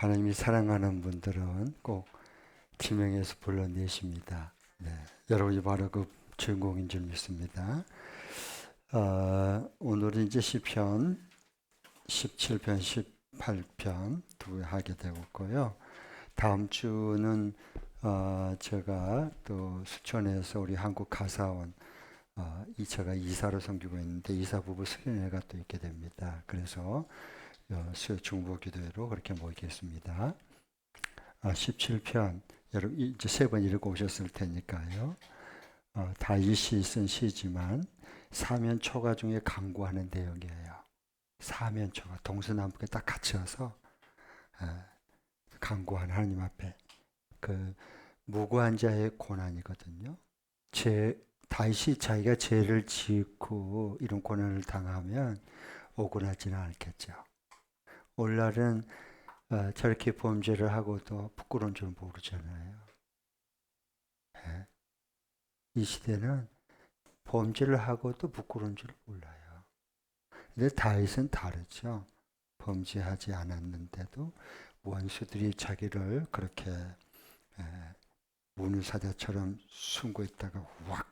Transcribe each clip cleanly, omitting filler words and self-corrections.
하나님이 사랑하는 분들은 꼭 지명해서 불러내십니다. 네, 여러분이 바로 그 주인공인 줄 믿습니다. 오늘은 이제 시편 17편, 18편 두 개 하게 되고 있고요. 다음 주는 제가 또 수천에서 우리 한국 가사원 제가 이사로 섬기고 있는데 이사 부부 수련회가 또 있게 됩니다. 그래서 수요 중보 기도회로 그렇게 모이겠습니다. 17편 여러분 이제 세 번 읽고 오셨을 테니까요. 다윗이 쓴 시지만 사면 초가 중에 강구하는 내용이에요. 사면 초가 동서남북에 딱 갇혀서 강구하는 하나님 앞에 그 무고한 자의 고난이거든요. 다윗이 자기가 죄를 짓고 이런 고난을 당하면 억울하지는 않겠죠. 오늘날은 저렇게 범죄를 하고도 부끄러운 줄 모르잖아요. 네. 이 시대는 범죄를 하고도 부끄러운 줄 몰라요. 근데 다윗은 다르죠. 범죄하지 않았는데도 원수들이 자기를 그렇게 문을사자처럼 숨고 있다가 확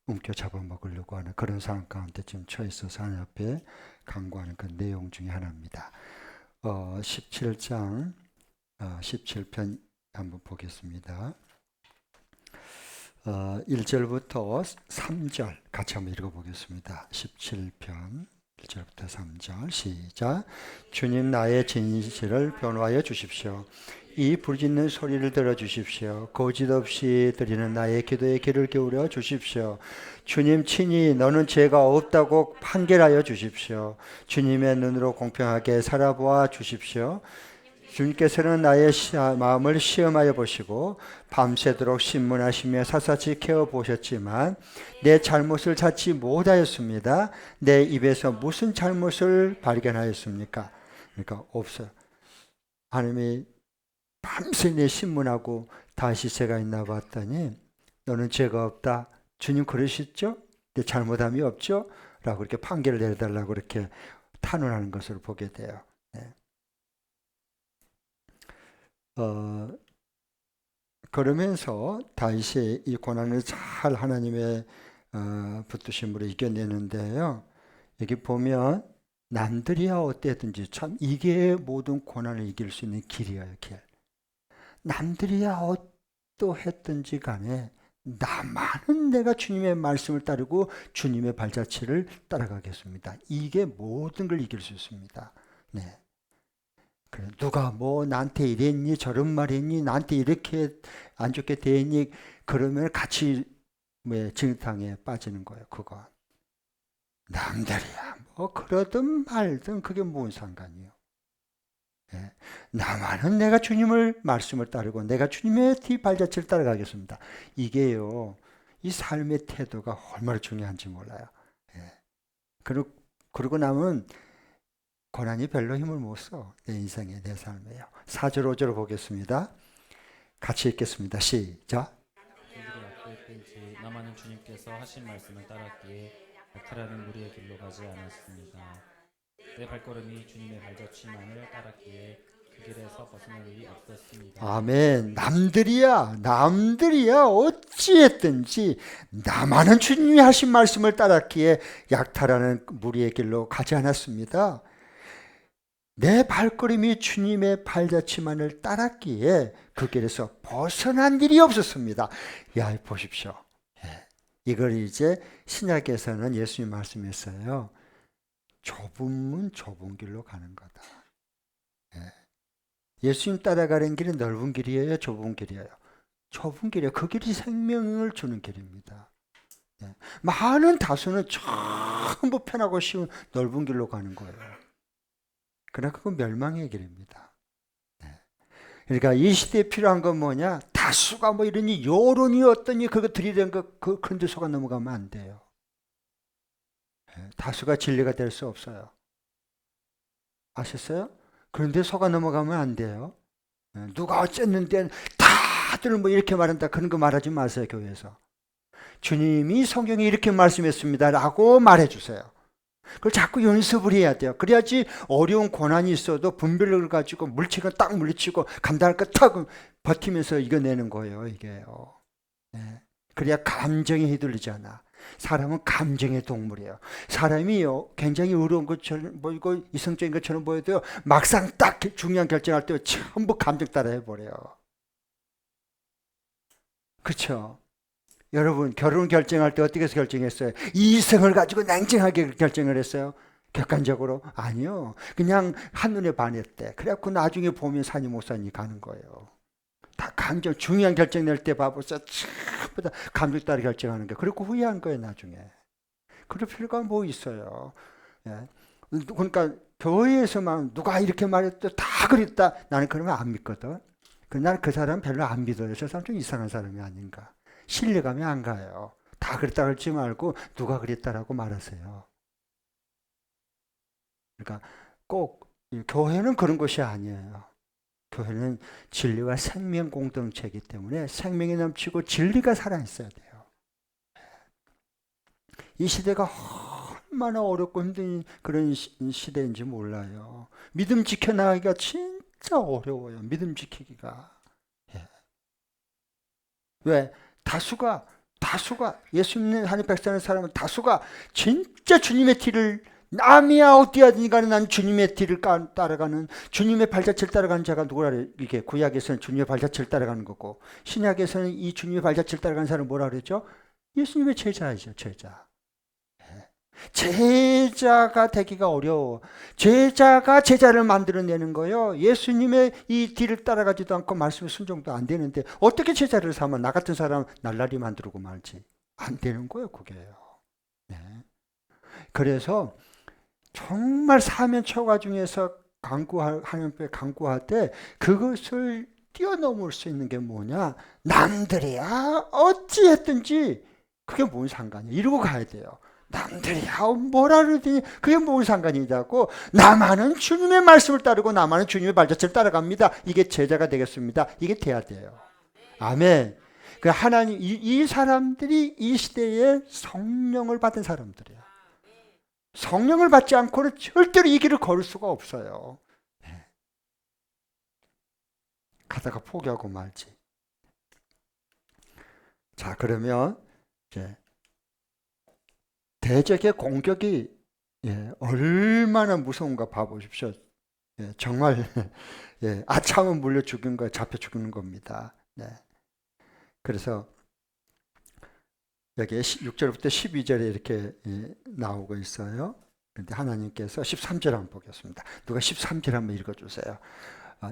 움켜 잡아먹으려고 하는 그런 상황 가운데 지금 처해 있어서 하나님 앞에 간구하는 그 내용 중에 하나입니다. 17장 17편 한번 보겠습니다. 1절부터 3절 같이 한번 읽어보겠습니다. 17편 1절부터 3절 시작. 주님 나의 진실을 변호하여 주십시오. 이 부르짖는 소리를 들어주십시오. 거짓없이 드리는 나의 기도에 귀를 기울여 주십시오. 주님 친히 너는 죄가 없다고 판결하여 주십시오. 주님의 눈으로 공평하게 살아보아 주십시오. 주님께서는 나의 마음을 시험하여 보시고 밤새도록 신문하시며 샅샅이 캐어보셨지만 내 잘못을 찾지 못하였습니다. 내 입에서 무슨 잘못을 발견하였습니까? 그러니까 없어요. 하나님이 밤새 내 신문하고 다시 죄가 있나 봤더니 너는 죄가 없다. 주님 그러시죠? 내 잘못함이 없죠? 라고 이렇게 판결을 내려달라고 이렇게 탄원하는 것을 보게 돼요. 네. 그러면서 다윗이 이 고난을 잘 하나님의 붙드심으로 이겨내는데요. 여기 보면 남들이야 어땠든지 참 이게 모든 고난을 이길 수 있는 길이에요. 길. 남들이야 어떠했든지 간에 나만은 내가 주님의 말씀을 따르고 주님의 발자취를 따라가겠습니다. 이게 모든 걸 이길 수 있습니다. 네. 그래, 누가 뭐 나한테 이랬니 저런 말 했니 나한테 이렇게 안 좋게 대했니 그러면 같이 진탕에 빠지는 거예요. 그거 남들이야 뭐 그러든 말든 그게 뭔 상관이요. 예. 나만은 내가 주님을 말씀을 따르고 내가 주님의 뒤발자취를 따라가겠습니다. 이게요 이 삶의 태도가 얼마나 중요한지 몰라요. 예. 그러고 나면 고난이 별로 힘을 못 써. 내 인생에 내 삶에요. 4절 5절 보겠습니다. 같이 읽겠습니다. 시작. 그들이 약도했든지 나만은 주님께서 하신 말씀을 따랐기에 약탈하는 무리의 길로 가지 않았습니다. 내 발걸음이 주님의 발자취만을 따랐기에 그 길에서 벗어날 일이 없었습니다. 아멘. 남들이야 어찌했든지 나만은 주님이 하신 말씀을 따랐기에 약탈하는 무리의 길로 가지 않았습니다. 내 발걸음이 주님의 발자취만을 따랐기에 그 길에서 벗어난 일이 없었습니다. 야, 보십시오. 이걸 이제 신약에서는 예수님 말씀했어요. 좁은 문 좁은 길로 가는 거다. 예수님 따라가는 길은 넓은 길이에요, 좁은 길이에요? 좁은 길이에요. 그 길이 생명을 주는 길입니다. 많은 다수는 전부 편하고 쉬운 넓은 길로 가는 거예요. 그러나 그건 멸망의 길입니다. 그러니까 이 시대에 필요한 건 뭐냐? 다수가 뭐 이러니 여론이 어떠니 그거 들이댄 거 그런 데 속아 넘어가면 안 돼요. 다수가 진리가 될 수 없어요. 아셨어요? 그런데 속아 넘어가면 안 돼요. 누가 어쨌는데 다들 뭐 이렇게 말한다 그런 거 말하지 마세요. 교회에서. 주님이 성경에 이렇게 말씀했습니다 라고 말해 주세요. 그걸 자꾸 연습을 해야 돼요. 그래야지 어려운 고난이 있어도 분별력을 가지고 물치고 딱 물리치고 감당할 거 탁 버티면서 이겨내는 거예요, 이게요. 네. 그래야 감정에 휘둘리지 않아. 사람은 감정의 동물이에요. 사람이요, 굉장히 어려운 것처럼 보이고 이성적인 것처럼 보여도요, 막상 딱 중요한 결정할 때 전부 감정 따라 해버려요. 그렇죠? 여러분, 결혼 결정할 때 어떻게 해서 결정했어요? 이성을 가지고 냉정하게 결정을 했어요? 객관적으로? 아니요. 그냥 한눈에 반했대. 그래갖고 나중에 보면 사니 못 사니 가는 거예요. 다 감정, 중요한 결정 낼 때 봐보세요. 전부 다 감정 따라 결정하는 거. 그리고 후회한 거예요, 나중에. 그럴 필요가 뭐 있어요. 예. 그러니까 교회에서만 누가 이렇게 말했다, 다 그랬다. 나는 그러면 안 믿거든. 나는 그 사람 별로 안 믿어요. 저 사람 좀 이상한 사람이 아닌가. 신뢰감이 안 가요. 다 그랬다 그러지 말고 누가 그랬다라고 말하세요. 그러니까 꼭 교회는 그런 것이 아니에요. 교회는 진리와 생명 공동체이기 때문에 생명이 넘치고 진리가 살아있어야 돼요. 이 시대가 얼마나 어렵고 힘든 그런 시대인지 몰라요. 믿음 지켜나가기가 진짜 어려워요. 믿음 지키기가. 예. 왜? 다수가 예수 믿는 하나님 백성의 사람은 다수가 진짜 주님의 뒤를 남이야 어디야든 간에 난 주님의 뒤를 따라가는 주님의 발자취를 따라가는 자가 누구라 그래요? 이게 구약에서는 주님의 발자취를 따라가는 거고 신약에서는 이 주님의 발자취를 따라가는 사람은 뭐라 그랬죠? 예수님의 제자이죠. 제자. 제자가 되기가 어려워. 제자가 제자를 만들어내는 거예요. 예수님의 이 뒤를 따라가지도 않고 말씀에 순종도 안 되는데 어떻게 제자를 삼아? 나 같은 사람 날라리 만들고 말지. 안 되는 거예요, 그게요. 네. 그래서 정말 사면 초과 중에서 하나님께 간구할 때 그것을 뛰어넘을 수 있는 게 뭐냐? 남들이야 어찌했든지 그게 뭔 상관이야? 이러고 가야 돼요. 남들이 뭐라 그러더니 그게 뭔 상관이냐고. 나만은 주님의 말씀을 따르고 나만은 주님의 발자취를 따라갑니다. 이게 제자가 되겠습니다. 이게 돼야 돼요. 아멘. 그 하나님 이 사람들이 이 시대에 성령을 받은 사람들이에요. 성령을 받지 않고는 절대로 이 길을 걸을 수가 없어요. 네. 가다가 포기하고 말지. 자, 그러면 이제 대적의 공격이 얼마나 무서운가 봐보십시오. 정말 아참은 물려 죽인 거예요. 잡혀 죽는 겁니다. 네. 그래서 여기 6절부터 12절에 이렇게 나오고 있어요. 그런데 하나님께서 13절 한번 보겠습니다. 누가 13절 한번 읽어주세요.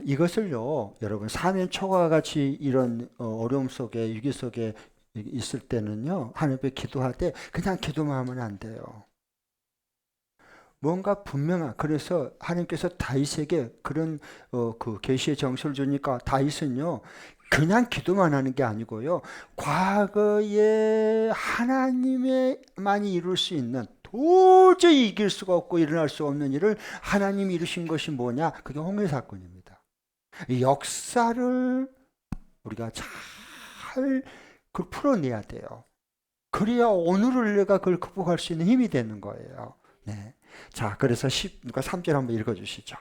이것을요, 여러분, 사면 초과 같이 이런 어려움 속에, 위기 속에 있을 때는요, 하나님께 기도할 때 그냥 기도만 하면 안 돼요. 뭔가 분명한, 그래서 하나님께서 다윗에게 그런 그 계시의 정서를 주니까 다윗은요, 그냥 기도만 하는 게 아니고요, 과거에 하나님만이 이룰 수 있는 도저히 이길 수가 없고 일어날 수 없는 일을 하나님이 이루신 것이 뭐냐? 그게 홍해 사건입니다. 이 역사를 우리가 잘 그걸 풀어내야 돼요. 그래야 오늘을 내가 그걸 극복할 수 있는 힘이 되는 거예요. 네. 자, 그래서 누가 3절 한번 읽어주시죠.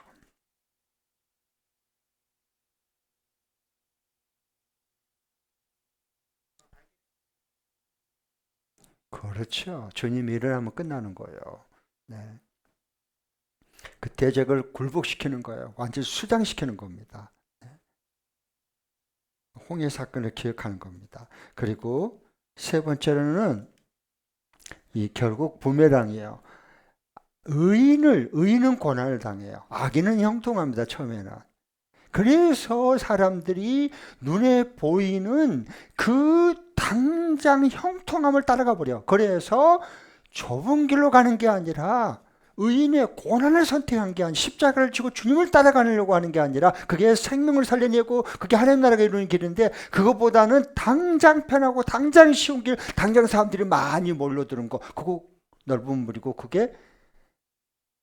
그렇죠. 주님이 일어나면 끝나는 거예요. 네. 그 대적을 굴복시키는 거예요. 완전히 수장시키는 겁니다. 네. 홍해 사건을 기억하는 겁니다. 그리고 세 번째로는 결국 부메랑이에요. 의인은 고난을 당해요. 악인은 형통합니다. 처음에는. 그래서 사람들이 눈에 보이는 그 당장 형통함을 따라가 버려. 그래서 좁은 길로 가는 게 아니라 의인의 고난을 선택한 게 아니라 십자가를 지고 주님을 따라가려고 하는 게 아니라 그게 생명을 살려내고 그게 하나님 나라가 이루는 길인데 그거보다는 당장 편하고 당장 쉬운 길, 당장 사람들이 많이 몰려드는 거, 그거 넓은 물이고 그게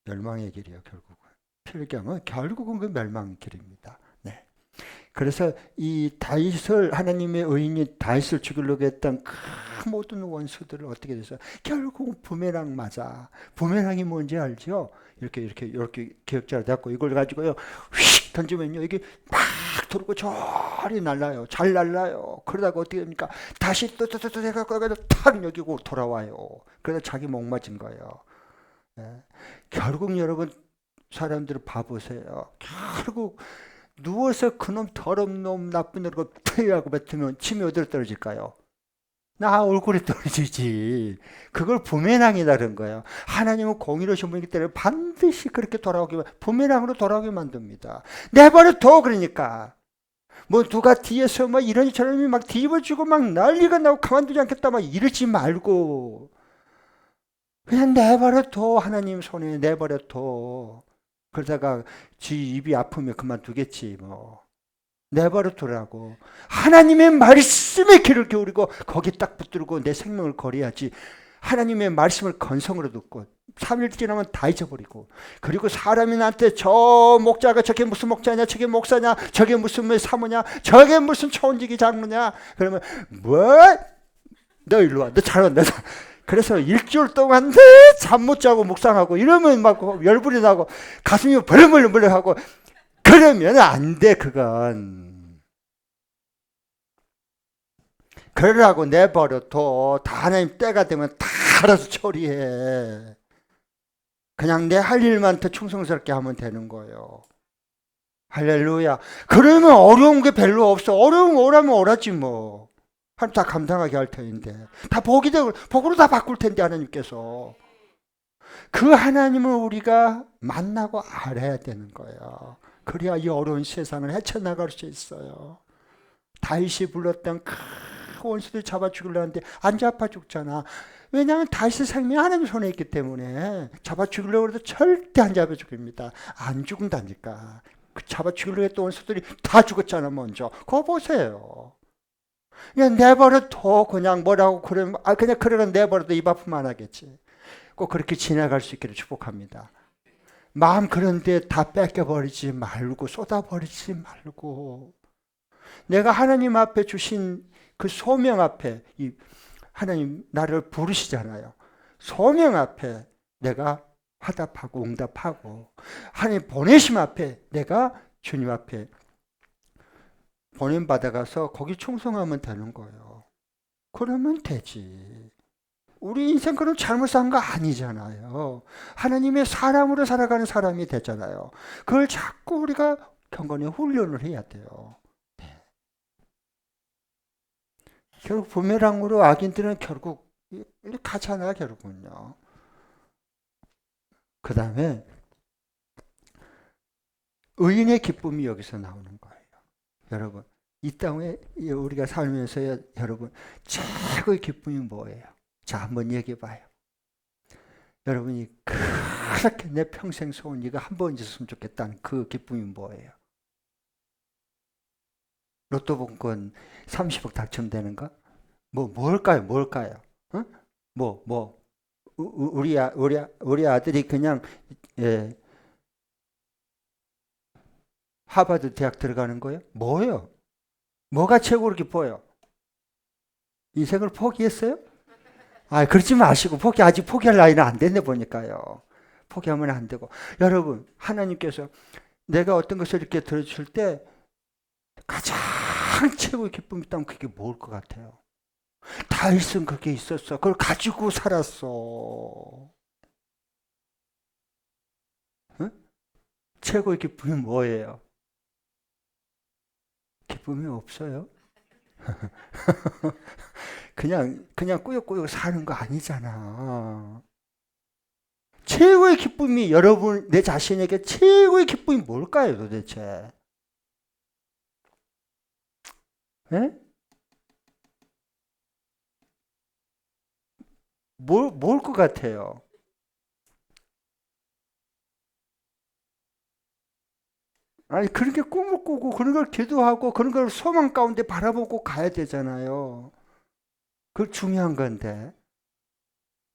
멸망의 길이에요. 결국은 필경은 결국은 그 멸망의 길입니다. 네. 그래서 이 다윗을 하나님의 의인이 다윗을 죽이려고 했던 그 모든 원수들을 어떻게 됐어요? 결국 부메랑 맞아. 부메랑이 뭔지 알죠? 이렇게 기억자로 잡고 이걸 가지고요 휙 던지면요 이게 막 돌고 저리 날라요. 잘 날라요. 그러다가 어떻게 됩니까? 다시 또 해갖고 탁 여기고 돌아와요. 그래서 자기 목 맞은 거예요. 예. 결국 여러분 사람들을 봐보세요. 결국 누워서 그놈 더러운 놈 나쁜 놈을 퇴하고 뱉으면 침이 어디로 떨어질까요? 나 얼굴에 떨어지지. 그걸 부메랑이라는 거예요. 하나님은 공의로우신 분이기 때문에 반드시 그렇게 돌아오게 부메랑으로 돌아오게 만듭니다. 내버려둬 그러니까. 뭐 누가 뒤에서 뭐 이러니 저러니 막 뒤집어주고 막 난리가 나고 가만두지 않겠다 막 이러지 말고 그냥 내버려둬. 하나님 손에 내버려둬. 그러다가 지 입이 아프면 그만두겠지 뭐. 내버려두라고. 하나님의 말씀에 귀를 기울이고 거기 딱 붙들고 내 생명을 걸어야지. 하나님의 말씀을 건성으로 듣고 3일 지나면 다 잊어버리고, 그리고 사람이 나한테 저 목자가 저게 무슨 목자냐, 저게 목사냐, 저게 무슨 사모냐, 저게 무슨 초원직이 장로냐, 그러면 뭐? 너 일로 와. 너 잘 왔네. 그래서 일주일 동안 잠 못 자고 묵상하고 이러면 막 열불이 나고 가슴이 벌렁벌렁하고 그러면 안 돼. 그건 그러라고 내버려둬. 다 하나님 때가 되면 다 알아서 처리해. 그냥 내 할 일만 더 충성스럽게 하면 되는 거예요. 할렐루야. 그러면 어려운 게 별로 없어. 어려움 오라면 오라지 뭐. 하나님 다 감당하게 할 터인데 다 복으로 다 바꿀 텐데 하나님께서. 그 하나님을 우리가 만나고 알아야 되는 거예요. 그래야 이 어려운 세상을 헤쳐나갈 수 있어요. 다윗이 불렀던 그 원수들 잡아 죽이려 하는데 안 잡아 죽잖아. 왜냐하면 다윗의 생명이 하나님 손에 있기 때문에 잡아 죽이려고 해도 절대 안 잡아 죽입니다. 안 죽는다니까. 그 잡아 죽이려고 했던 원수들이 다 죽었잖아 먼저. 그거 보세요. 그냥 내버려둬. 그냥 뭐라고 그러면 그냥 그러면 내버려둬. 입 아프면 안 하겠지. 꼭 그렇게 지나갈 수 있기를 축복합니다. 마음 그런데 다 뺏겨버리지 말고 쏟아버리지 말고 내가 하나님 앞에 주신 그 소명 앞에 하나님 나를 부르시잖아요. 소명 앞에 내가 화답하고 응답하고 하나님 보내심 앞에 내가 주님 앞에 보냄받아가서 거기 충성하면 되는 거예요. 그러면 되지. 우리 인생 그럼 잘못 산 거 아니잖아요. 하나님의 사람으로 살아가는 사람이 되잖아요. 그걸 자꾸 우리가 경건히 훈련을 해야 돼요. 네. 결국 부메랑으로 악인들은 결국 가잖아 결국은요. 그 다음에 의인의 기쁨이 여기서 나오는 거예요. 여러분 이 땅에 우리가 살면서 여러분 최고의 기쁨이 뭐예요? 자, 한번 얘기해 봐요. 여러분이 그렇게 내 평생 소원 이거 한 번 있었으면 좋겠다는 그 기쁨이 뭐예요? 로또 복권 30억 당첨되는 거? 뭘까요? 어? 우리 아들이 그냥 하버드 대학 들어가는 거예요? 뭐예요? 뭐가 최고로 기뻐요? 인생을 포기했어요? 그러지 마시고 아직 포기할 나이는 안 됐네 보니까요. 포기하면 안 되고. 여러분, 하나님께서 내가 어떤 것을 이렇게 들어줄 때 가장 최고의 기쁨이 있다면 그게 뭘 것 같아요? 다윗은 그게 있었어. 그걸 가지고 살았어. 응? 최고의 기쁨이 뭐예요? 기쁨이 없어요? 그냥 꾸역꾸역 사는 거 아니잖아. 최고의 기쁨이 여러분 내 자신에게 최고의 기쁨이 뭘까요 도대체? 예? 뭘 것 같아요? 그렇게 꿈을 꾸고 그런 걸 기도하고 그런 걸 소망 가운데 바라보고 가야 되잖아요. 그게 중요한 건데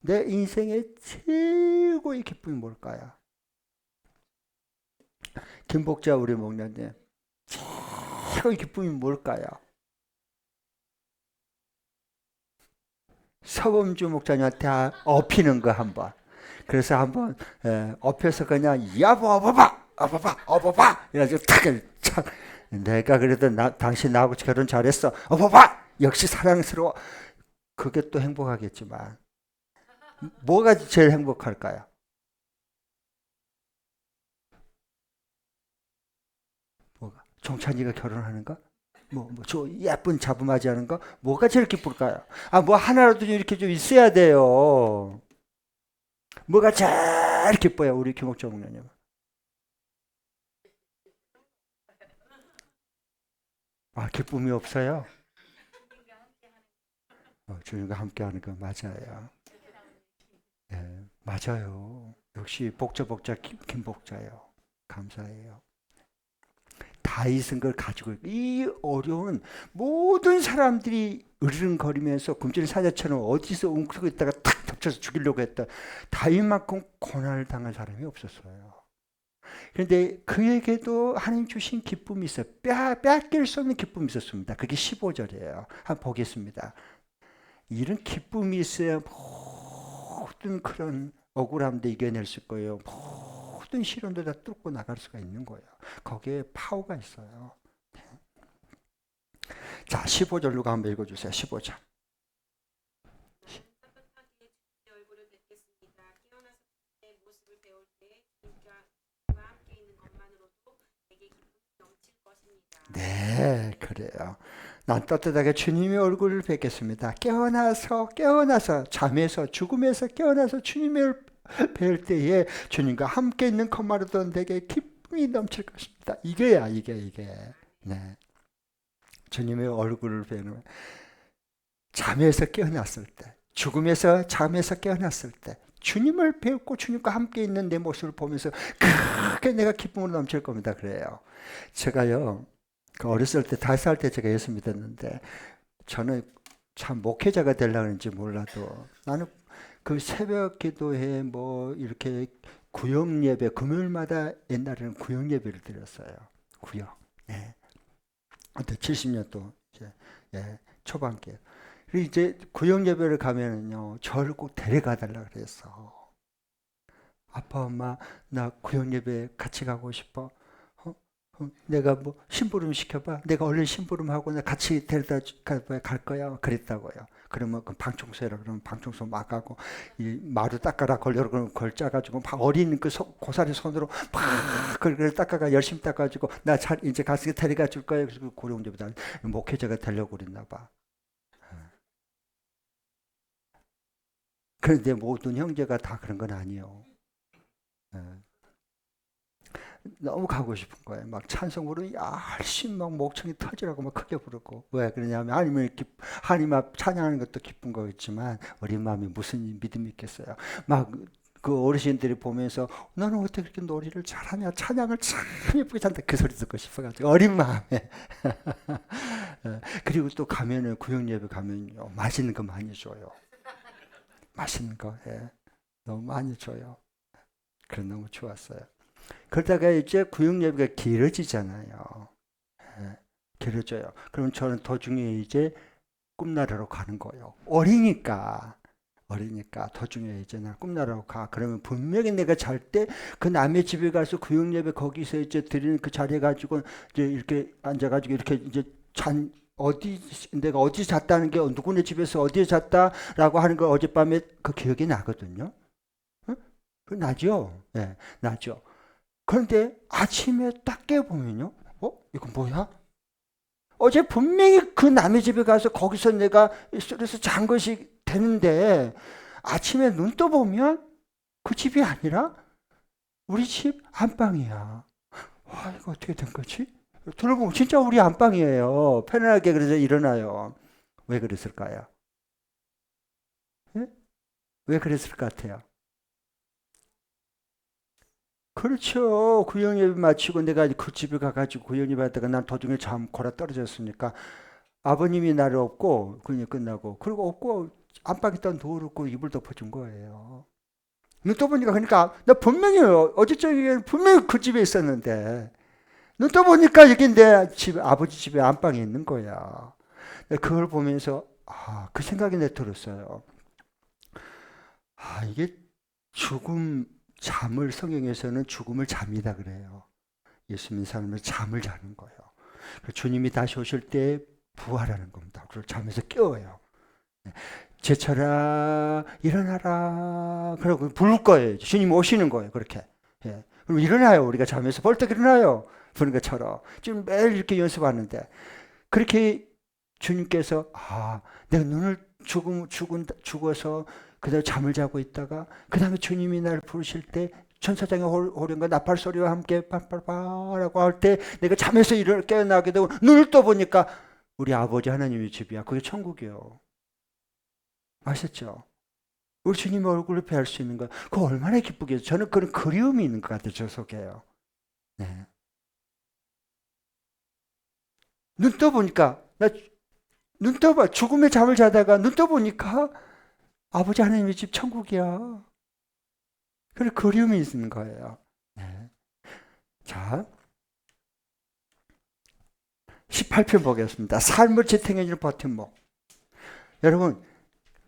내 인생의 최고의 기쁨이 뭘까요? 김복자 우리 목사님 최고의 기쁨이 뭘까요? 서범주 목사님한테 업히는 거 한번. 그래서 한번 업혀서 그냥 야보 어버봐 이래가지고 탁 내가 그래도 당신 나하고 결혼 잘했어 어버봐 역시 사랑스러워. 그게 또 행복하겠지만 뭐가 제일 행복할까요? 뭐가? 종찬이가 결혼하는 거? 저 예쁜 자부맞이 하는 거? 뭐가 제일 기쁠까요? 뭐 하나라도 이렇게 좀 있어야 돼요. 뭐가 제일 기뻐요, 우리 김옥정 목사님? 기쁨이 없어요? 주님과 함께 하는 거 맞아요. 예, 맞아요. 역시 복자 김복자요. 감사해요. 다윗은 걸 가지고 이 어려운 모든 사람들이 으르렁거리면서 굶주린 사자처럼 어디서 웅크리고 있다가 탁 덮쳐서 죽이려고 했던 다윗만큼 고난을 당한 사람이 없었어요. 그런데 그에게도 하나님 주신 기쁨이 있어요. 빼앗길 수 없는 기쁨이 있었습니다. 그게 15절이에요. 한번 보겠습니다. 이런 기쁨이 있어야 모든 그런 억울함도 이겨낼 수 있고요. 모든 시련도 다 뚫고 나갈 수가 있는 거예요. 거기에 파워가 있어요. 자, 15절 누가 한번 읽어주세요. 15절. 네, 그래요. 난 떳떳하게 주님의 얼굴을 뵙겠습니다. 깨어나서 잠에서 죽음에서 깨어나서 주님을 뵐 때에 주님과 함께 있는 것만으로도 내게 기쁨이 넘칠 것입니다. 이게. 네. 주님의 얼굴을 뵈는 잠에서 깨어났을 때, 죽음에서 잠에서 깨어났을 때 주님을 뵙고 주님과 함께 있는 내 모습을 보면서 크게 내가 기쁨으로 넘칠 겁니다. 그래요. 제가요. 어렸을 때 5살 때 제가 예수 믿었는데 저는 참 목회자가 되려고 했는지 몰라도 나는 그 새벽 기도회 이렇게 구역 예배 금요일마다 옛날에는 구역 예배를 드렸어요. 구역. 예. 70년도 이제 초반기에. 그리고 이제 구역 예배를 가면은요 저를 꼭 데려가 달라 그랬어. 아빠 엄마 나 구역 예배 같이 가고 싶어. 내가 심부름 시켜봐. 내가 얼른 심부름하고 나 같이 데려다 갈 거야. 그랬다고요. 그러면 그 방청소해라. 그러면 방청소 막 가고 이 마루 닦아라 걸려 그러면 걸 짜가지고 막 어린 그 고사리 손으로 막 그걸 닦아가 열심히 닦아가지고 나 이제 가서 데려가 줄 거야. 그래서 고령제보다 목회자가 되려고 그랬나 봐. 그런데 모든 형제가 다 그런 건 아니에요. 너무 가고 싶은 거예요. 막 찬송 부르면 열심히 막 목청이 터지라고 막 크게 부르고. 왜 그러냐면 하나님 앞 찬양하는 것도 기쁜 거겠지만 어린 마음에 무슨 믿음이 있겠어요. 막 그 어르신들이 보면서 너는 어떻게 그렇게 노래를 잘하냐, 찬양을 참 예쁘게 찬다, 그 소리 듣고 싶어가지고 어린 마음에. 그리고 또 가면은 구역 예배 가면요 맛있는 거 많이 줘요. 맛있는 거 너무 많이 줘요. 그래 너무 좋았어요. 그러다가 이제 구역 예배가 길어지잖아요. 길어져요. 그럼 저는 도중에 이제 꿈나라로 가는 거예요. 어리니까 도중에 이제 나 꿈나라로 가. 그러면 분명히 내가 잘 때 그 남의 집에 가서 구역 예배 거기서 이제 드리는 그 자리에 가지고 이제 이렇게 앉아가지고 이렇게 이제 내가 어디 잤다는 게 누구네 집에서 어디에 잤다라고 하는 걸 어젯밤에 그 기억이 나거든요. 그 나죠? 네, 나죠. 그런데 아침에 딱 깨보면요. 이건 뭐야? 어제 분명히 그 남의 집에 가서 거기서 내가 술에서 잔 것이 되는데 아침에 눈 떠보면 그 집이 아니라 우리 집 안방이야. 와, 이거 어떻게 된 거지? 들어보면 진짜 우리 안방이에요. 편안하게 그래서 일어나요. 왜 그랬을까요? 예? 왜 그랬을 것 같아요? 그렇죠. 구역예배 마치고 내가 그 집에 가가지고 구역예배 하다가 난 도중에 잠 골아 떨어졌으니까 아버님이 나를 업고 그냥 끝나고 그리고 업고 안방에다 누워놓고 이불 덮어준 거예요. 눈 떠보니까 그러니까 나 분명히 어제 저녁에 분명히 그 집에 있었는데 눈 떠보니까 여기 내 집, 아버지 집에 안방에 있는 거야. 그걸 보면서 그 생각이 내 들었어요. 이게 죽음, 잠을 성경에서는 죽음을 잠이다 그래요. 예수 믿는 사람은 잠을 자는 거예요. 주님이 다시 오실 때 부활하는 겁니다. 그걸 잠에서 깨워요. 제철아 일어나라. 그러고 부를 거예요. 주님 오시는 거예요. 그렇게. 예. 그럼 일어나요. 우리가 잠에서 벌떡 일어나요. 부는 것처럼. 지금 매일 이렇게 연습하는데 그렇게 주님께서 내가 눈을 죽어서 그다음에 잠을 자고 있다가 그 다음에 주님이 나를 부르실 때 천사장의 호령과 나팔 소리와 함께 빨빨빨라고 할 때 내가 잠에서 깨어나게 되고 눈을 떠보니까 우리 아버지 하나님의 집이야. 그게 천국이요. 아셨죠? 우리 주님의 얼굴을 뵐 수 있는 거, 그거 얼마나 기쁘겠어요. 저는 그런 그리움이 있는 것 같아요. 저 속에요. 네. 눈 떠보니까 눈 떠봐. 죽음의 잠을 자다가 눈 떠보니까 아버지 하나님의 집 천국이야. 그런 그리움이 있는 거예요. 네. 자, 18편 보겠습니다. 삶을 지탱해주는 버팀목. 여러분,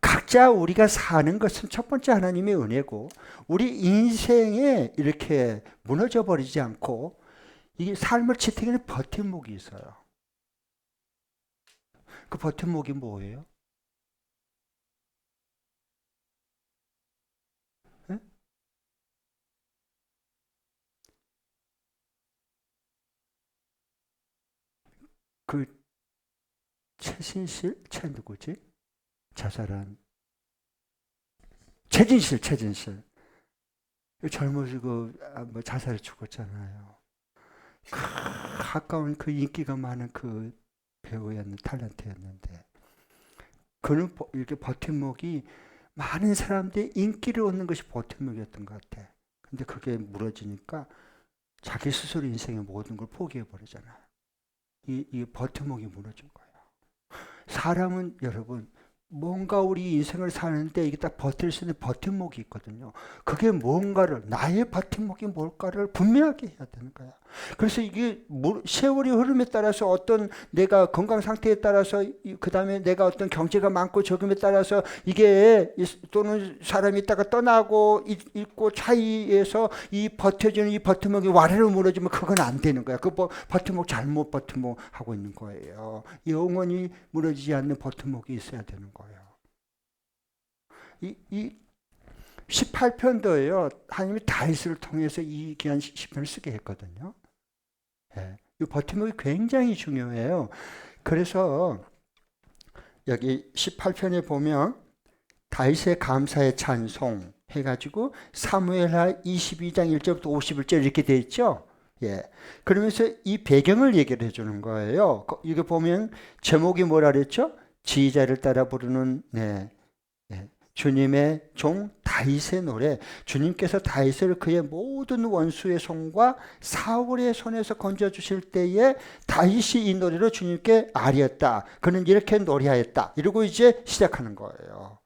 각자 우리가 사는 것은 첫 번째 하나님의 은혜고, 우리 인생에 이렇게 무너져 버리지 않고 이 삶을 지탱하는 버팀목이 있어요. 그 버팀목이 뭐예요? 네? 그 최신실? 누구지? 자살한 최진실. 젊어지고 자살해 죽었잖아요. 가까운 그 인기가 많은 그 배우였는 탤런트였는데 그는 이렇게 버팀목이 많은 사람들이 인기를 얻는 것이 버팀목이었던 것 같아. 근데 그게 무너지니까 자기 스스로 인생의 모든 걸 포기해 버리잖아요. 이 버팀목이 무너진 거예요. 사람은 여러분 뭔가 우리 인생을 사는데 이게 딱 버틸 수 있는 버팀목이 있거든요. 그게 뭔가를, 나의 버팀목이 뭘까를 분명하게 해야 되는 거야. 그래서 이게 세월이 흐름에 따라서 어떤 내가 건강 상태에 따라서 그 다음에 내가 어떤 경제가 많고 적음에 따라서 이게 또는 사람이 있다가 떠나고 있고 차이에서 이 버텨주는 이 버팀목이 와르르 무너지면 그건 안 되는 거야. 그 버팀목 잘못 버팀목 하고 있는 거예요. 영원히 무너지지 않는 버팀목이 있어야 되는 거예요. 이 18편도예요. 하나님이 다윗을 통해서 이 귀한 시편을 쓰게 했거든요. 예, 이 버팀목이 굉장히 중요해요. 그래서 여기 18편에 보면 다윗의 감사의 찬송 해가지고 사무엘하 22장 1절부터 51절 이렇게 돼 있죠. 예. 그러면서 이 배경을 얘기를 해주는 거예요. 이거 보면 제목이 뭐라 그랬죠? 지휘자를 따라 부르는 주님의 종 다윗의 노래. 주님께서 다윗을 그의 모든 원수의 손과 사울의 손에서 건져주실 때에 다윗이 이 노래로 주님께 아뢰었다. 그는 이렇게 노래하였다. 이러고 이제 시작하는 거예요.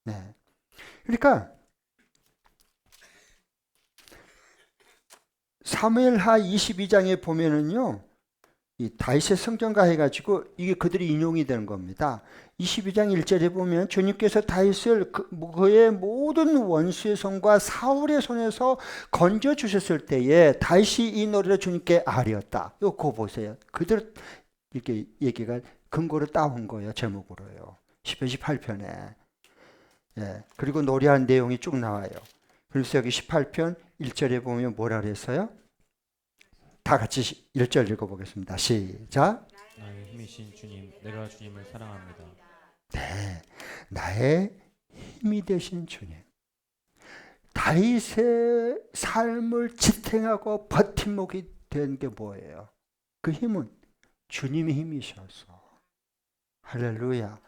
네. 그러니까 사무엘하 22장에 보면은요, 이 다윗의 성전가 해가지고 이게 그들이 인용이 되는 겁니다. 22장 1절에 보면 주님께서 다윗을 그의 모든 원수의 손과 사울의 손에서 건져 주셨을 때에 다윗이 이 노래를 주님께 아뢰었다. 이거 보세요. 그들 이렇게 얘기가 근거로 따온 거예요. 제목으로요. 18편에. 예. 그리고 노래한 내용이 쭉 나와요. 그래서 여기 18편 1절에 보면 뭐라 그랬어요? 다 같이 1절 읽어보겠습니다. 시작. 나의 힘이신 주님, 내가 주님을 사랑합니다. 네, 나의 힘이 되신 주님. 다윗의 삶을 지탱하고 버팀목이 된 게 뭐예요? 그 힘은 주님의 힘이셔서. 할렐루야.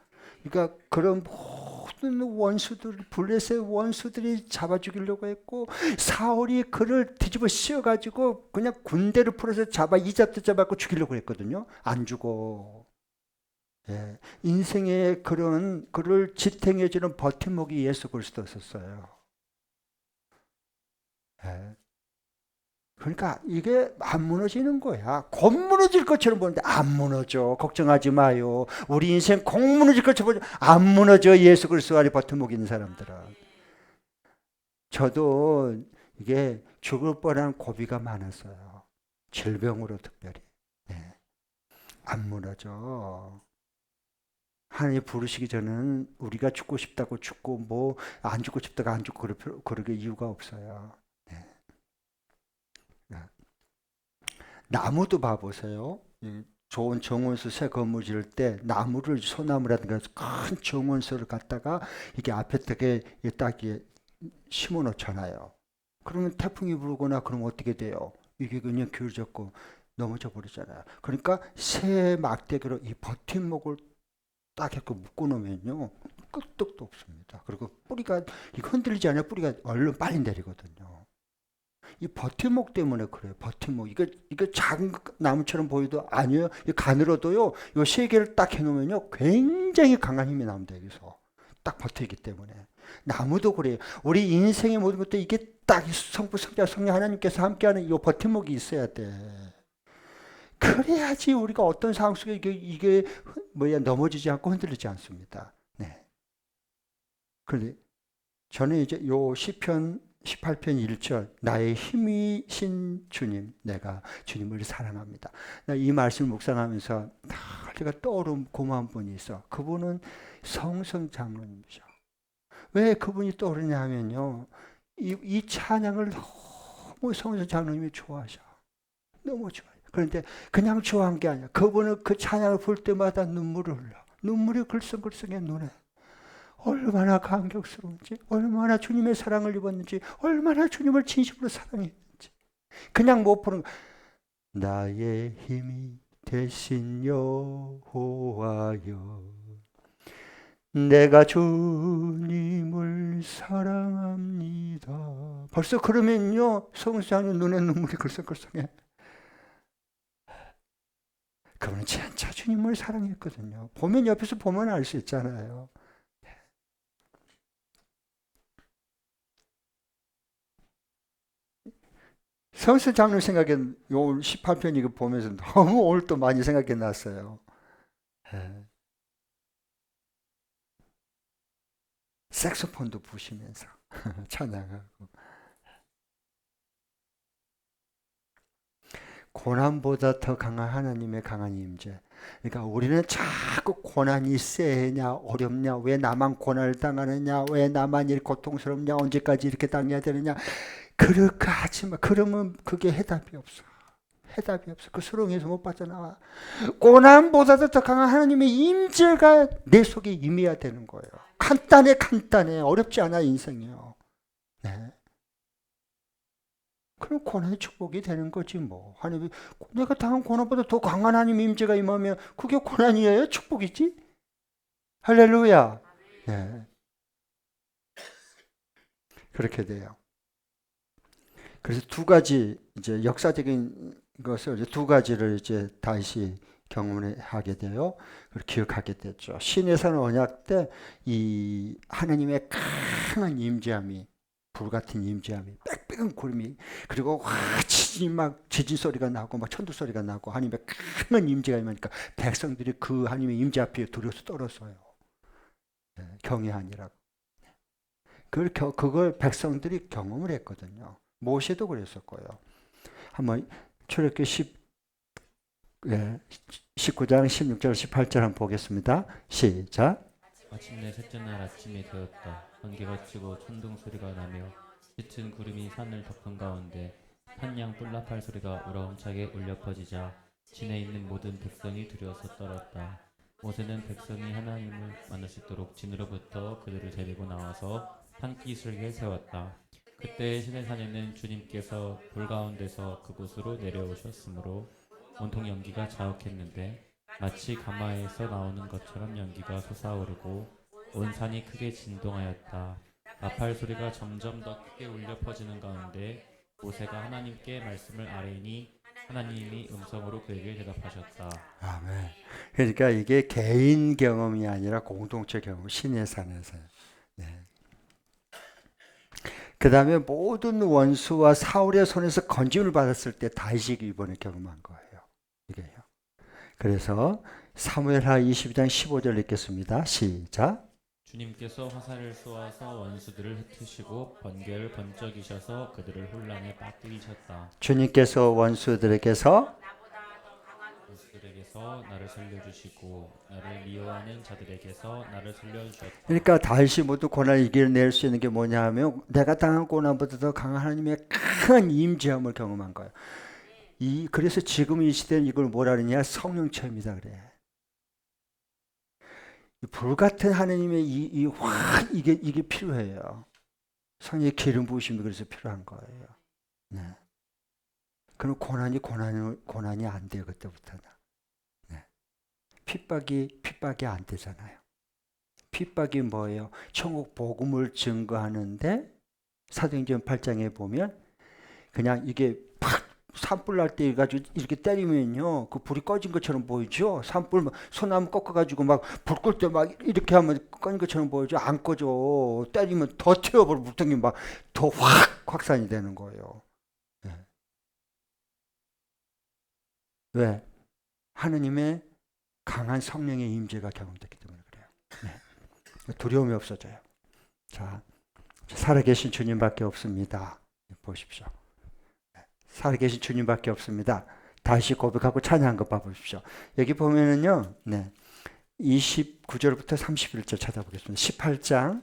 그러니까 그런 모든 원수들, 블레셋 원수들이 잡아 죽이려고 했고 사울이 그를 뒤집어 씌워가지고 그냥 군대를 풀어서 이잡도 잡았고 죽이려고 했거든요. 안 죽어. 예, 인생의 그를 지탱해주는 버팀목이 예수 그리스도였어요. 예. 그러니까 이게 안 무너지는 거야. 곧 무너질 것처럼 보는데 안 무너져. 걱정하지 마요. 우리 인생 곧 무너질 것처럼 보지 안 무너져. 예수 그리스도 안에 버팀목 있는 사람들은. 저도 이게 죽을 뻔한 고비가 많았어요. 질병으로 특별히. 네. 안 무너져. 하나님 부르시기 전에는 우리가 죽고 싶다고 죽고 뭐 안 죽고 싶다고 안 죽고 그럴 이유가 없어요. 네. 나무도 봐보세요. 좋은 정원수 새 건물 지을 때 나무를 소나무라든가 큰 정원수를 갖다가 이게 앞에 딱 심어 놓잖아요. 그러면 태풍이 불거나 그러면 어떻게 돼요? 이게 그냥 기울졌고 넘어져 버리잖아요. 그러니까 새 막대기로 이 버팀목을 딱 이렇게 묶어 놓으면요 끄떡도 없습니다. 그리고 뿌리가 이거 흔들리지 않아요. 뿌리가 얼른 빨리 내리거든요. 이 버팀목 때문에 그래요. 버팀목. 이거 작은 나무처럼 보여도 아니에요. 이 가늘어도요. 이 세 개를 딱 해놓으면요. 굉장히 강한 힘이 나옵니다. 여기서. 딱 버티기 때문에. 나무도 그래요. 우리 인생의 모든 것도 이게 딱 성부, 성자, 성령 하나님께서 함께하는 이 버팀목이 있어야 돼. 그래야지 우리가 어떤 상황 속에 이게 넘어지지 않고 흔들리지 않습니다. 네. 그런데 저는 이제 요 시편 18편 1절 나의 힘이신 주님 내가 주님을 사랑합니다. 이 말씀을 묵상하면서 제가 떠오른 고마운 분이 있어. 그분은 성성 장로님이죠. 왜 그분이 떠오르냐 하면요. 이 찬양을 너무 성성 장로님이 좋아하셔. 너무 좋아요. 그런데 그냥 좋아한 게 아니야. 그분은 그 찬양을 볼 때마다 눈물을 흘려. 눈물이 글썽글썽해 눈에. 얼마나 감격스러운지, 얼마나 주님의 사랑을 입었는지, 얼마나 주님을 진심으로 사랑했는지. 그냥 못 보는 거. 나의 힘이 되신 여호와여, 내가 주님을 사랑합니다. 벌써 그러면요, 성수장님 눈에 눈물이 글썽글썽해. 그분은 진짜 주님을 사랑했거든요. 보면 옆에서 보면 알 수 있잖아요. 성수 장로 생각에 요 18편 이거 보면서 너무 오늘 또 많이 생각해 놨어요. 색소폰도 부시면서 찬양하고. 고난보다 더 강한 하나님의 강한 임재. 그러니까 우리는 자꾸 고난이 세냐 어렵냐 왜 나만 고난을 당하느냐 왜 나만 이렇게 고통스럽냐 언제까지 이렇게 당해야 되느냐 그렇게 하지 마. 그러면 그게 해답이 없어. 해답이 없어. 그 수렁에서 못 빠져나와. 고난보다도 더 강한 하나님의 임재가 내 속에 임해야 되는 거예요. 간단해. 어렵지 않아 인생이요. 네. 그럼 고난의 축복이 되는 거지 뭐. 하나님, 내가 당한 고난보다 더 강한 하나님의 임재가 임하면 그게 고난이에요? 축복이지? 할렐루야. 네. 그렇게 돼요. 그래서 두 가지 이제 역사적인 것을 이제 두 가지를 이제 다시 경험하게 돼요. 그리고 기억하게 됐죠. 신의 언약 때 이 하나님의 강한 임재함이 불같은 임재함이 빽빽한 구름이 그리고 지진 소리가 나고 막 천둥 소리가 나고 하나님의 강한 임재가 임하니까 백성들이 그 하나님의 임재 앞에 두려워서 떨었어요. 경외하니라고. 그걸 백성들이 경험을 했거든요. 모세도 그랬었고요. 한번 출애굽기 19장 16절 18절 한번 보겠습니다. 시작. 마침내 셋째 날 아침이 되었다. 번개가 치고 천둥 소리가 나며 짙은 구름이 산을 덮은 가운데 한양 뿔라팔 소리가 우렁차게 울려 퍼지자 진에 있는 모든 백성이 두려워서 떨었다. 모세는 백성이 하나님을 만날 수 있도록 진으로부터 그들을 데리고 나와서 산기슭에 세웠다. 그때 시내산에는 주님께서 불 가운데서 그곳으로 내려오셨으므로 온통 연기가 자욱했는데 마치 가마에서 나오는 것처럼 연기가 솟아오르고 온 산이 크게 진동하였다. 나팔 소리가 점점 더 크게 울려 퍼지는 가운데 모세가 하나님께 말씀을 아뢰니 하나님이 음성으로 그에게 대답하셨다. 아멘. 그러니까 이게 개인 경험이 아니라 공동체 경험, 신의 산에서. 네. 그 다음에 모든 원수와 사울의 손에서 건짐을 받았을 때 다윗이 이번에 경험한 거예요. 이게요. 그래서 사무엘하 22장 15절 읽겠습니다. 시작. 주님께서 화살을 쏘아서 원수들을 흩으시고 번개를 번쩍이셔서 그들을 혼란에 빠뜨리셨다. 주님께서 원수들에게서 원수들에게서 나를 살려주시고 나를 미워하는 자들에게서 나를 살려주셨다. 그러니까 다윗이 모두 고난을 이겨낼 수 있는 게 뭐냐 하면 내가 당한 고난보다 더 강한 하나님의 큰 임재함을 경험한 거예요. 그래서 지금 이 시대는 이걸 뭐라 그러냐? 성령 체험이다 그래. 불같은 하나님의 이게 필요해요. 성령의 기름 부으심도 그래서 필요한 거예요. 네. 그럼 고난이 안 돼요 그때부터는. 네. 핍박이 안 되잖아요. 핍박이 뭐예요? 천국 복음을 증거하는데 사도행전 8장에 보면 그냥 이게 팍 산불 날 때 가지고 이렇게 때리면요 그 불이 꺼진 것처럼 보이죠. 산불 소나무 꺾어가지고 막 불 끌 때 막 이렇게 하면 꺼진 것처럼 보이죠. 안 꺼져. 때리면 더 태워버려. 물통이 막 더 확산이 되는 거예요. 네. 왜? 하느님의 강한 성령의 임재가 경험됐기 때문에 그래요. 네. 두려움이 없어져요. 자, 살아계신 주님밖에 없습니다. 보십시오. 살아계신 주님밖에 없습니다. 다시 고백하고 찬양한 것 봐보십시오. 여기 보면은요, 네, 29절부터 31절 찾아보겠습니다. 18장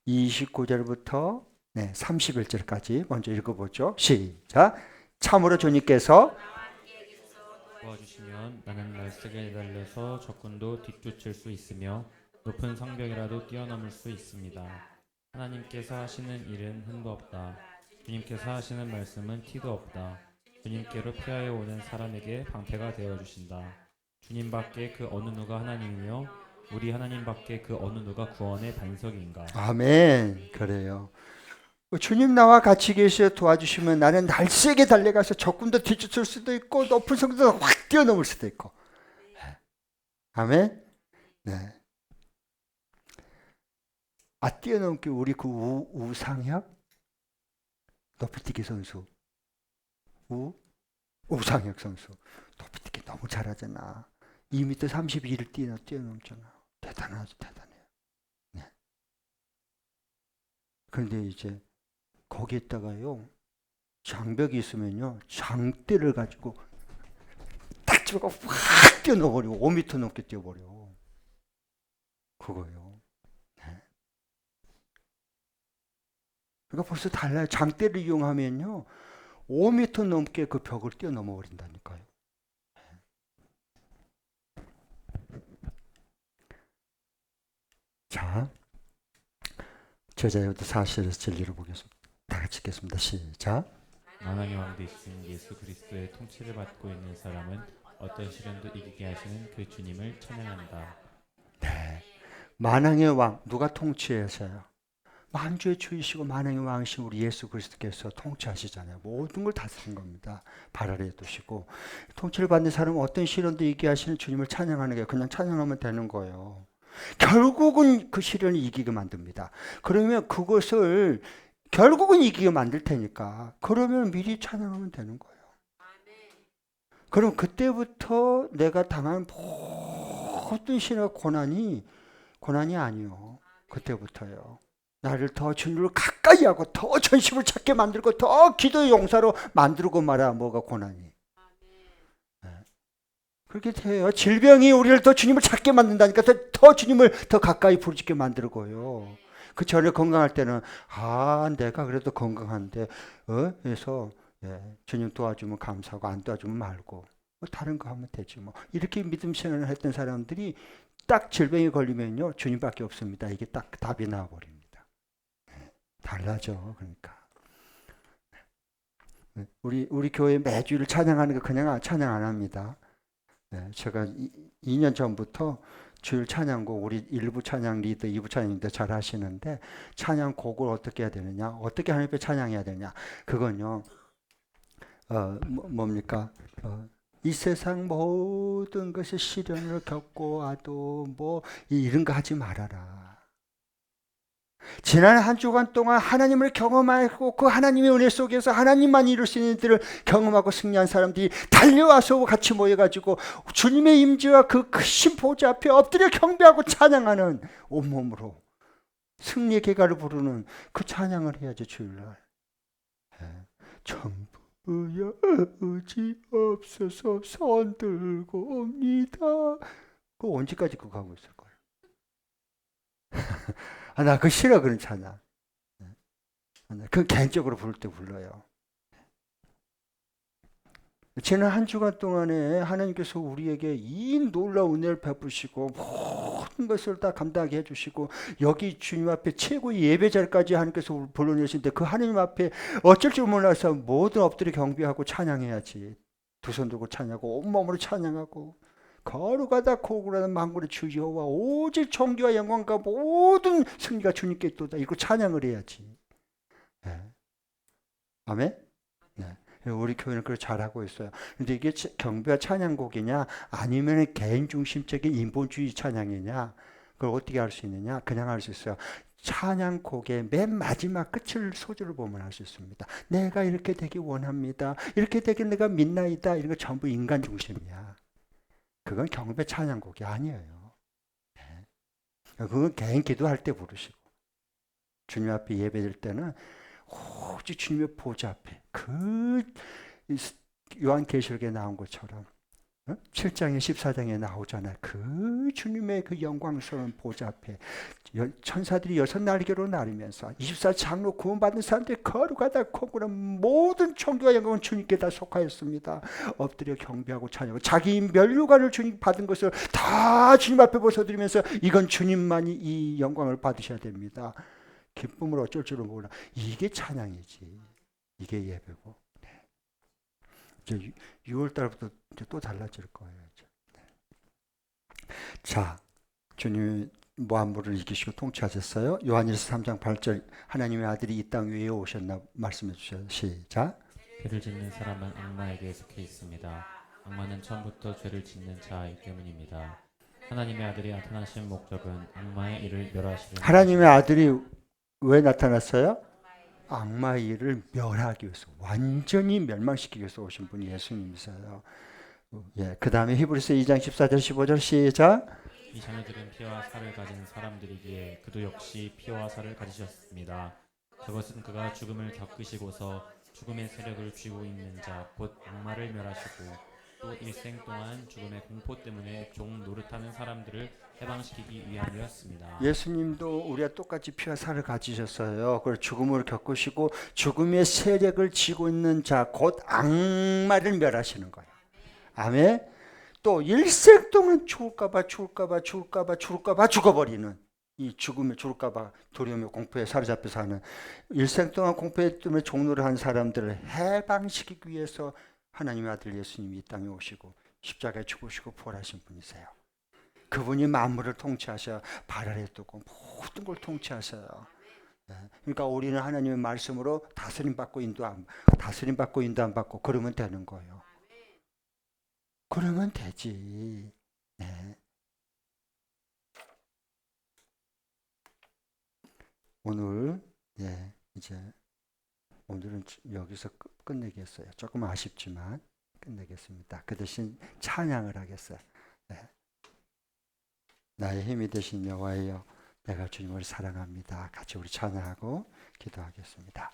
29절부터 네, 31절까지 먼저 읽어보죠. 시작. 참으로 주님께서 도와주시면 나는 날쌔게 달려서 적군도 뒤쫓을 수 있으며 높은 성벽이라도 뛰어넘을 수 있습니다. 하나님께서 하시는 일은 흠도 없다. 주님께서 하시는 말씀은 티도 없다. 주님께로 피하여 오는 사람에게 방패가 되어주신다. 주님밖에 그 어느 누가 하나님이며 우리 하나님밖에 그 어느 누가 구원의 반석인가. 아멘. 그래요. 주님 나와 같이 계셔 도와주시면 나는 날쌔게 달려가서 적군도 뒤쫓을 수도 있고 높은 성도 확 뛰어넘을 수도 있고. 아멘. 네. 뛰어넘기 우리 그 우상혁 높이뛰기 선수 우상혁 선수 높이뛰기 너무 잘하잖아. 2m 32를 뛰어넘잖아. 대단해요. 네. 그런데 이제 거기에다가요 장벽이 있으면요 장대를 가지고 딱 집어가 확 뛰어넘어버리고 5m 넘게 뛰어버려. 그거요. 네. 그러니까 벌써 달라요. 장대를 이용하면요 5m 넘게 그 벽을 뛰어넘어 버린다니까요. 자, 제자요도 사실에서 진리를 보겠습니다. 다 같이 읽겠습니다. 시작. 만왕의 왕 되신 예수 그리스도의 통치를 받고 있는 사람은 어떤 시련도 이기게 하시는 그 주님을 찬양한다. 네, 만왕의 왕 누가 통치하셔요? 만주의 주이시고 만왕의 왕이신 우리 예수 그리스도께서 통치하시잖아요. 모든 걸 다스린 겁니다. 발 아래에 두시고 통치를 받는 사람은 어떤 시련도 이기게 하시는 주님을 찬양하는 게 그냥 찬양하면 되는 거예요. 결국은 그 시련을 이기게 만듭니다. 그러면 그것을 결국은 이기게 만들 테니까 그러면 미리 찬양하면 되는 거예요. 그럼 그때부터 내가 당한 모든 시련과 고난이 아니요. 그때부터요. 나를 더 주님을 가까이 하고 더 전심을 찾게 만들고 더 기도의 용사로 만들고 말아 뭐가 고난이. 네. 그렇게 돼요. 질병이 우리를 더 주님을 찾게 만든다니까 더 주님을 더 가까이 부르짖게 만들고요. 그 전에 건강할 때는 내가 그래도 건강한데 그래서 주님 도와주면 감사하고 안 도와주면 말고 다른 거 하면 되지 뭐. 이렇게 믿음 생활을 했던 사람들이 딱 질병이 걸리면요 주님밖에 없습니다. 이게 딱 답이 나와버립니다. 달라져. 그러니까 우리 교회 매주일 찬양하는 거 그냥 찬양 안 합니다. 제가 2년 전부터 주일 찬양곡 우리 1부 찬양 리더 2부 찬양 리더 잘 하시는데 찬양곡을 어떻게 해야 되느냐 어떻게 하나님 앞에 찬양해야 되냐 그건요 뭡니까 이 세상 모든 것이 시련을 겪고 와도 뭐 이런 거 하지 말아라. 지난 한 주간 동안 하나님을 경험하고 그 하나님의 은혜 속에서 하나님만 이룰 수 있는 일들을 경험하고 승리한 사람들이 달려와서 같이 모여가지고 주님의 임재와 그 크신 보좌 앞에 엎드려 경배하고 찬양하는, 온몸으로 승리의 개가를 부르는 그 찬양을 해야죠. 주일날. 전부여 의지 없어서 손 들고 옵니다. 그거 언제까지 그거 하고 있을 거예요? 나 그거 싫어, 그런 찬양. 그건 개인적으로 부를 때 불러요. 지난 한 주간 동안에 하나님께서 우리에게 이 놀라운 은혜를 베푸시고 모든 것을 다 감당하게 해주시고, 여기 주님 앞에 최고의 예배자리까지 하나님께서 불러내시는데 그 하나님 앞에 어쩔 줄 몰라서 모든 엎드려 경배하고 찬양해야지. 두 손 들고 찬양하고 온몸으로 찬양하고, 거룩하다 고구라는 만군의 주 여호와, 오직 존귀와 영광과 모든 승리가 주님께 있도다. 이거 찬양을 해야지. 네. 아멘. 네. 우리 교회는 그걸 잘하고 있어요. 근데 이게 경배와 찬양곡이냐 아니면 개인 중심적인 인본주의 찬양이냐, 그걸 어떻게 할 수 있느냐? 그냥 할 수 있어요. 찬양곡의 맨 마지막 끝을 소절을 보면 알 수 있습니다. 내가 이렇게 되기 원합니다. 이렇게 되길 내가 믿나이다. 이런 거 전부 인간 중심이야. 그건 경배 찬양곡이 아니에요. 네. 그건 개인 기도할 때 부르시고, 주님 앞에 예배될 때는 오직 주님의 보좌 앞에, 그 요한계시록에 나온 것처럼 7장에 14장에 나오잖아요. 그 주님의 그 영광스러운 보좌 앞에 천사들이 6날개로 나르면서 24장로 구원받은 사람들이 거룩하다 고구라 모든 존귀와 영광은 주님께 다 속하였습니다. 엎드려 경배하고 찬양하고 자기 면류관을 주님 받은 것을 다 주님 앞에 벗어드리면서 이건 주님만이 이 영광을 받으셔야 됩니다. 기쁨을 어쩔 줄은 몰라. 이게 찬양이지. 이게 예배고. 네. 이제 6월 달부터 이제 또 달라질 거예요. 네. 자, 주님 모함물을 이기시고 통치하셨어요. 요한일서 3장 8절, 하나님의 아들이 이 땅 위에 오셨나 말씀해 주셔요. 시작. 죄를 짓는 사람은 악마에게 속해 있습니다. 악마는 처음부터 죄를 짓는 자이기 때문입니다. 하나님의 아들이 나타나신 목적은 악마의 일을 멸하시는 하나님의 아들이 왜 나타났어요? 악마의 일을 멸하기 위해서, 완전히 멸망시키기 위해서 오신 분이 예수님이세요. 예, 그 다음에 히브리서 2장 14절 15절 시작. 이 자녀들은 피와 살을 가진 사람들이기에 그도 역시 피와 살을 가지셨습니다. 저것은 그가 죽음을 겪으시고서 죽음의 세력을 쥐고 있는 자 곧 악마를 멸하시고 또 일생 동안 죽음의 공포 때문에 종 노릇하는 사람들을 해방시키기 위함이었습니다. 예수님도 우리와 똑같이 피와 살을 가지셨어요. 그걸 죽음을 겪으시고 죽음의 세력을 쥐고 있는 자 곧 악마를 멸하시는 거예요. 아멘. 또 일생 동안 죽을까봐 죽어버리는, 이 죽음에 죽을까봐 두려움에 공포에 사로잡혀 사는, 일생 동안 공포 때문에 종노를 한 사람들을 해방시키기 위해서 하나님의 아들 예수님이 이 땅에 오시고 십자가에 죽으시고 부활하신 분이세요. 그분이 만물을 통치하셔 발 아래 두고 모든 걸 통치하셔요. 그러니까 우리는 하나님의 말씀으로 다스림 받고 인도 안 받고 그러면 되는 거예요. 그러면 되지. 네. 오늘 이제 오늘은 여기서 끝내겠어요. 조금 아쉽지만 끝내겠습니다. 그 대신 찬양을 하겠어요. 네. 나의 힘이 되신 여호와여, 내가 주님을 사랑합니다. 같이 우리 찬양하고 기도하겠습니다.